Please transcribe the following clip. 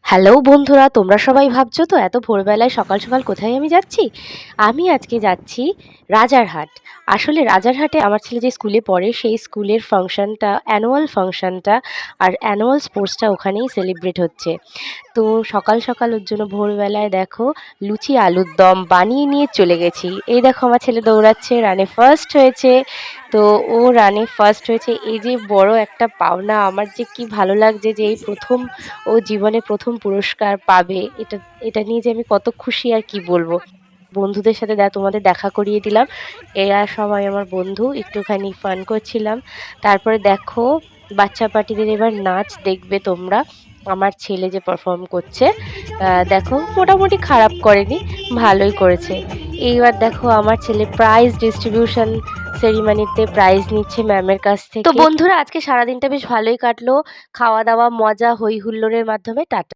Hello বন্ধুরা, তোমরা সবাই ভাবছো তো এত ভোরবেলায় সকাল সকাল কোথায় আমি যাচ্ছি। আমি আজকে যাচ্ছি রাজারহাট। আসলে রাজারহাটে আমার ছেলে যে স্কুলে পড়ে সেই স্কুলের ফাংশনটা, অ্যানুয়াল ফাংশনটা আর অ্যানুয়াল স্পোর্টসটা ওখানেই সেলিব্রেট হচ্ছে। তো সকাল সকাল ওর জন্য ভোরবেলায় দেখো লুচি আলুর দম বানিয়ে নিয়ে চলে গেছি। এই দেখো আমার ছেলে দৌড়াচ্ছে, রানে ফার্স্ট হয়েছে। তো ও রানে ফার্স্ট হয়েছে, এই যে বড় একটা পাওনা। আমার যে কি ভালো লাগছে যে এই প্রথম ও জীবনে প্রথম পুরস্কার পাবে। এটা এটা নিয়ে যে আমি কত খুশি আর কি বলবো। বন্ধুদের সাথে তোমাদের দেখা করিয়ে দিলাম। এরা সবাই আমার বন্ধু, একটুখানি ফান করছিলাম। তারপরে দেখো বাচ্চা পার্টিদের এবার নাচ দেখবে তোমরা। আমার ছেলে যে পারফর্ম করছে, দেখো মোটামুটি খারাপ করেনি, ভালোই করেছে। এইবার দেখো আমার ছেলে প্রাইজ ডিস্ট্রিবিউশন সেরিমনিতে প্রাইজ নিচ্ছে ম্যামের কাছ থেকে। তো বন্ধুরা, আজকে সারাদিনটা বেশ ভালোই কাটলো, খাওয়া দাওয়া মজা হই হুল্লোড়ের মাধ্যমে। টাটা।